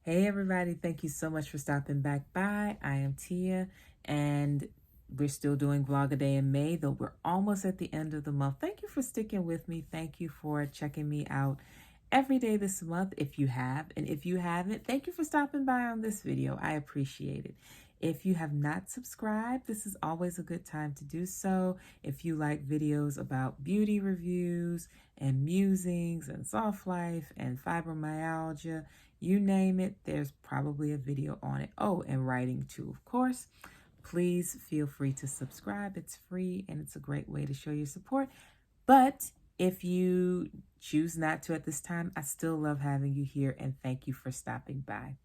Hey everybody, thank you so much for stopping back by. I am Tia and we're still doing Vlog a Day in May, though we're almost at the end of the month. Thank you for sticking with me. Thank you for checking me out every day this month if you have. And if you haven't, thank you for stopping by on this video. I appreciate it. If you have not subscribed, this is always a good time to do so. If you like videos about beauty reviews and musings and soft life and fibromyalgia, you name it, there's probably a video on it. Oh, and writing too, of course. Please feel free to subscribe. It's free and it's a great way to show your support. But if you choose not to at this time, I still love having you here and thank you for stopping by.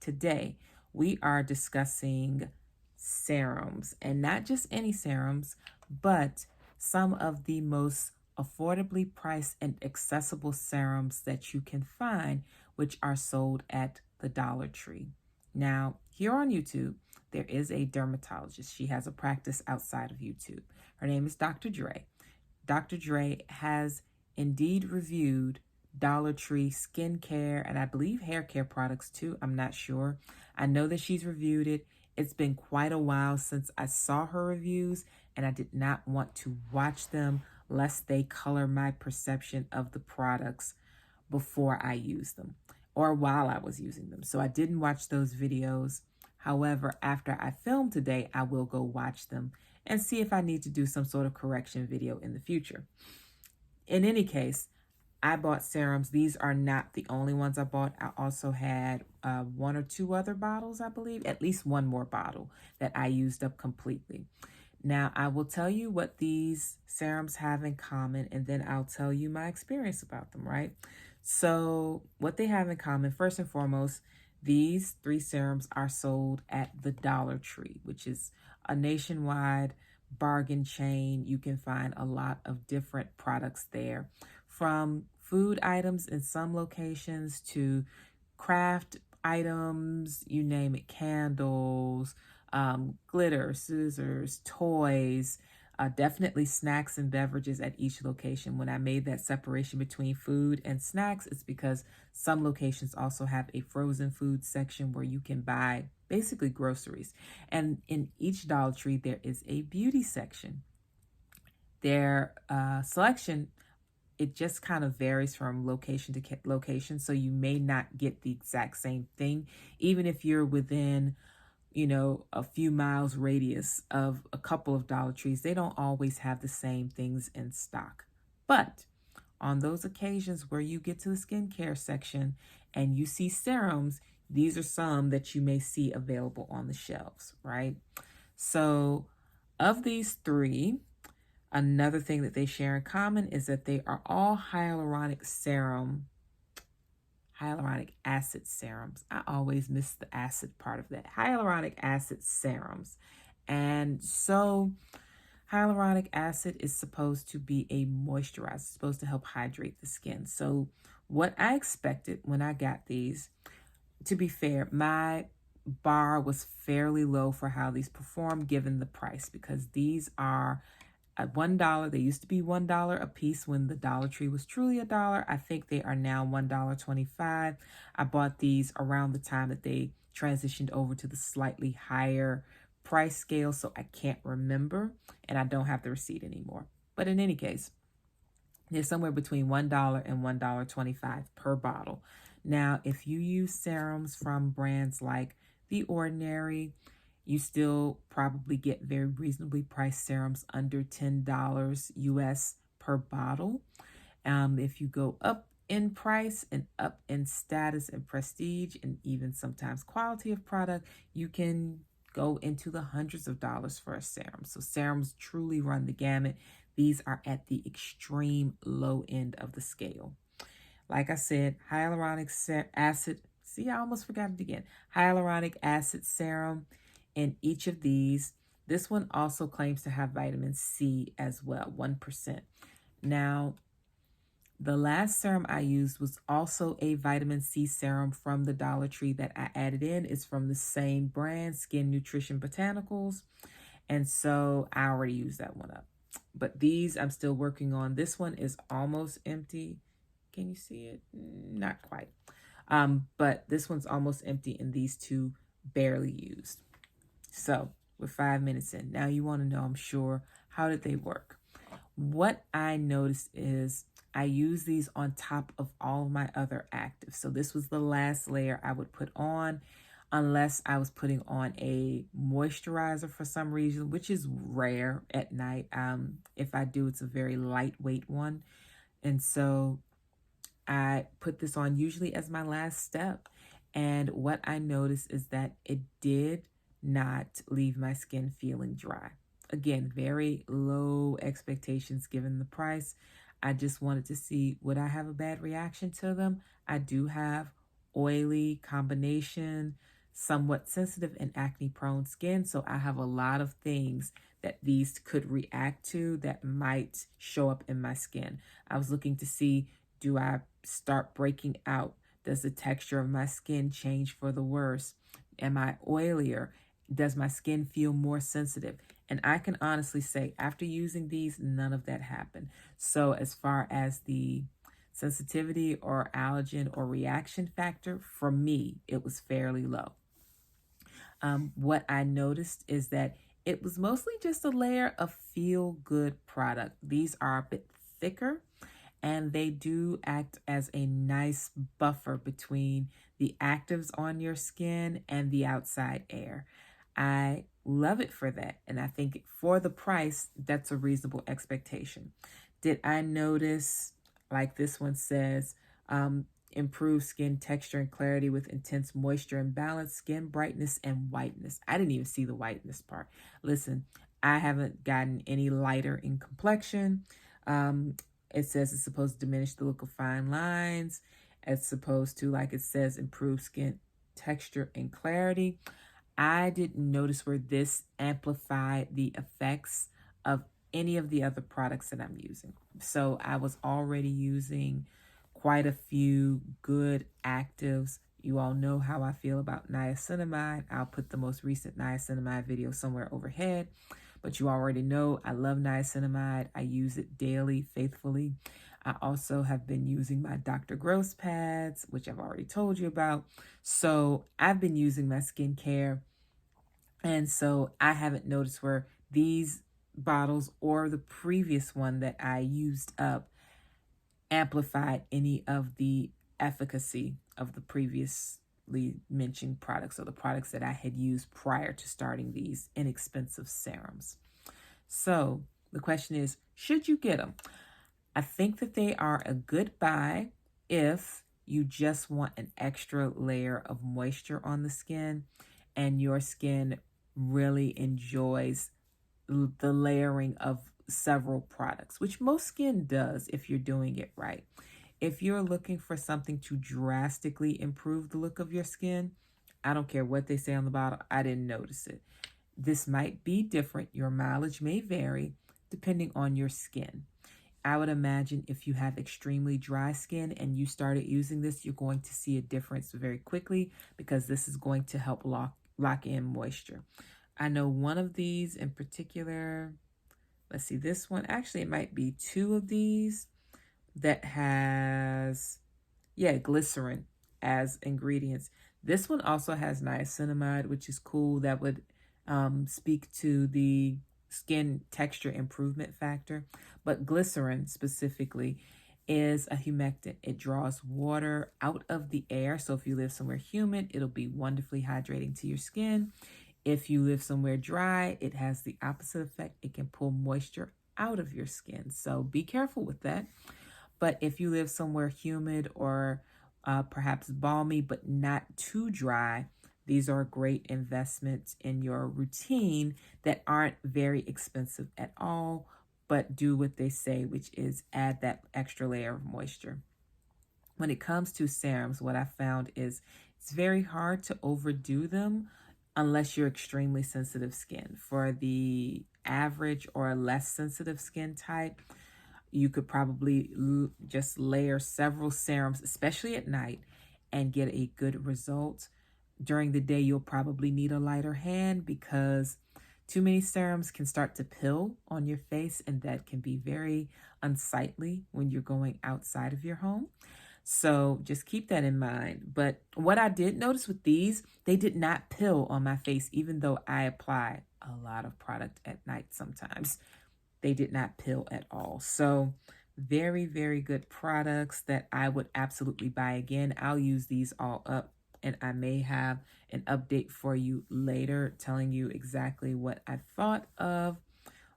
Today, we are discussing serums, and not just any serums, but some of the most affordably priced and accessible serums that you can find, which are sold at the Dollar Tree. Now, here on YouTube, there is a dermatologist. She has a practice outside of YouTube. Her name is Dr. Dre. Dr. Dre has indeed reviewed Dollar Tree skincare and I believe hair care products too. I'm not sure. I know that she's reviewed it. It's been quite a while since I saw her reviews and I did not want to watch them lest they color my perception of the products before I used them or while I was using them. So I didn't watch those videos. However, after I film today, I will go watch them and see if I need to do some sort of correction video in the future. In any case, I bought serums. These are not the only ones I bought. I also had one or two other bottles, I believe, at least one more bottle that I used up completely. Now, I will tell you what these serums have in common, and then I'll tell you my experience about them, right? So what they have in common, first and foremost, these 3 serums are sold at the Dollar Tree, which is a nationwide bargain chain. You can find a lot of different products there, from food items in some locations to craft items, you name it, candles, glitter, scissors, toys, definitely snacks and beverages at each location. When I made that separation between food and snacks, it's because some locations also have a frozen food section where you can buy basically groceries. And in each Dollar Tree, there is a beauty section. Their selection, it just kind of varies from location to location. So you may not get the exact same thing, even if you're within, a few miles radius of a couple of Dollar Trees. They don't always have the same things in stock. But on those occasions where you get to the skincare section and you see serums, these are some that you may see available on the shelves, right? So of these 3, another thing that they share in common is that they are all hyaluronic acid serums. I always miss the acid part of that. Hyaluronic acid serums. And so hyaluronic acid is supposed to be a moisturizer, it's supposed to help hydrate the skin. So what I expected when I got these, to be fair, my bar was fairly low for how these perform given the price, because these are at $1. They used to be $1 a piece when the Dollar Tree was truly $1. I think they are now $1.25. I bought these around the time that they transitioned over to the slightly higher price scale, so I can't remember, and I don't have the receipt anymore. But in any case, they're somewhere between $1 and $1.25 per bottle. Now, if you use serums from brands like The Ordinary, you still probably get very reasonably priced serums under $10 US per bottle. If you go up in price and up in status and prestige and even sometimes quality of product, you can go into the hundreds of dollars for a serum. So serums truly run the gamut. These are at the extreme low end of the scale. Like I said, hyaluronic acid, see, I almost forgot it again. Hyaluronic acid serum in each of these. This one also claims to have vitamin C as well, 1%. Now, the last serum I used was also a vitamin C serum from the Dollar Tree that I added in. It's from the same brand, Skin Nutrition Botanicals. And so I already used that one up. But these I'm still working on. This one is almost empty. Can you see it? Not quite. But this one's almost empty and these two barely used. So we're 5 minutes in. Now you want to know, I'm sure, how did they work? What I noticed is I use these on top of all my other actives. So this was the last layer I would put on unless I was putting on a moisturizer for some reason, which is rare at night. If I do, it's a very lightweight one. And so I put this on usually as my last step. And what I noticed is that it did not leave my skin feeling dry. Again, very low expectations given the price. I just wanted to see, would I have a bad reaction to them? I do have oily combination, somewhat sensitive and acne prone skin. So I have a lot of things that these could react to that might show up in my skin. I was looking to see, do I start breaking out? Does the texture of my skin change for the worse? Am I oilier? Does my skin feel more sensitive? And I can honestly say, after using these, none of that happened. So as far as the sensitivity or allergen or reaction factor, for me, it was fairly low. What I noticed is that it was mostly just a layer of feel-good product. These are a bit thicker, and they do act as a nice buffer between the actives on your skin and the outside air. I love it for that, and I think for the price, that's a reasonable expectation. Did I notice, like this one says, improve skin texture and clarity with intense moisture and balance, skin brightness and whiteness? I didn't even see the whiteness part. Listen, I haven't gotten any lighter in complexion. It says it's supposed to diminish the look of fine lines. It's supposed to, like it says, improve skin texture and clarity. I didn't notice where this amplified the effects of any of the other products that I'm using. So I was already using quite a few good actives. You all know how I feel about niacinamide. I'll put the most recent niacinamide video somewhere overhead. But you already know I love niacinamide. I use it daily, faithfully. I also have been using my Dr. Gross pads, which I've already told you about. So I've been using my skincare. And so I haven't noticed where these bottles or the previous one that I used up amplified any of the efficacy of the previously mentioned products or the products that I had used prior to starting these inexpensive serums. So the question is, should you get them? I think that they are a good buy if you just want an extra layer of moisture on the skin and your skin really enjoys the layering of several products, which most skin does if you're doing it right. If you're looking for something to drastically improve the look of your skin, I don't care what they say on the bottle, I didn't notice it. This might be different. Your mileage may vary depending on your skin. I would imagine if you have extremely dry skin and you started using this, you're going to see a difference very quickly because this is going to help lock in moisture. I know one of these in particular, let's see, this one, actually it might be two of these that has, glycerin as ingredients. This one also has niacinamide, which is cool. That would speak to the skin texture improvement factor. But glycerin specifically is a humectant. It draws water out of the air. So if you live somewhere humid, it'll be wonderfully hydrating to your skin. If you live somewhere dry, it has the opposite effect. It can pull moisture out of your skin. So be careful with that. But if you live somewhere humid or perhaps balmy, but not too dry, these are great investments in your routine that aren't very expensive at all, but do what they say, which is add that extra layer of moisture. When it comes to serums, what I found is it's very hard to overdo them unless you're extremely sensitive skin. For the average or less sensitive skin type, you could probably just layer several serums, especially at night, and get a good result. During the day, you'll probably need a lighter hand because too many serums can start to pill on your face, and that can be very unsightly when you're going outside of your home. So just keep that in mind. But what I did notice with these, they did not pill on my face, even though I apply a lot of product at night sometimes. They did not pill at all. So very, very good products that I would absolutely buy again. I'll use these all up, and I may have an update for you later telling you exactly what I thought of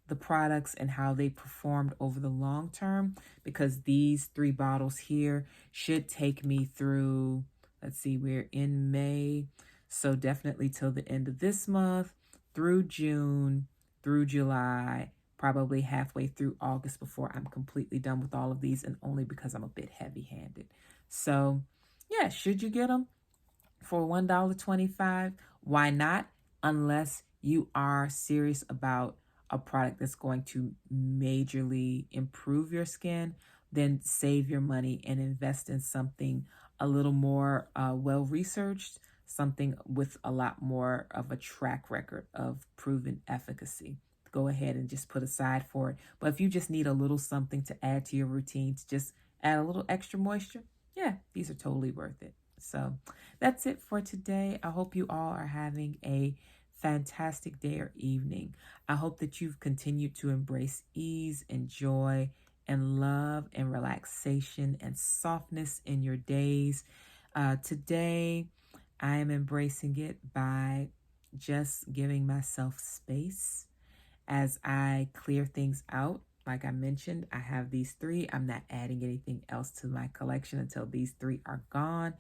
the products and how they performed over the long term, because these 3 bottles here should take me through, let's see, we're in May, so definitely till the end of this month, through June, through July, probably halfway through August before I'm completely done with all of these, and only because I'm a bit heavy-handed. So yeah, should you get them for $1.25? Why not? Unless you are serious about a product that's going to majorly improve your skin, then save your money and invest in something a little more well researched, something with a lot more of a track record of proven efficacy. Go ahead and just put aside for it. But if you just need a little something to add to your routine, to just add a little extra moisture, yeah, these are totally worth it. So that's it for today. I hope you all are having a fantastic day or evening. I hope that you've continued to embrace ease and joy and love and relaxation and softness in your days. Today, I am embracing it by just giving myself space as I clear things out. Like I mentioned, I have these 3. I'm not adding anything else to my collection until these 3 are gone.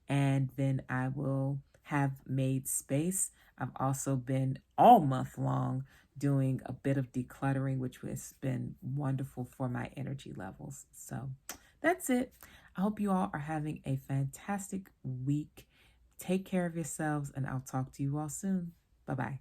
And then I will have made space. I've also been all month long doing a bit of decluttering, which has been wonderful for my energy levels. So that's it. I hope you all are having a fantastic week. Take care of yourselves, and I'll talk to you all soon. Bye-bye.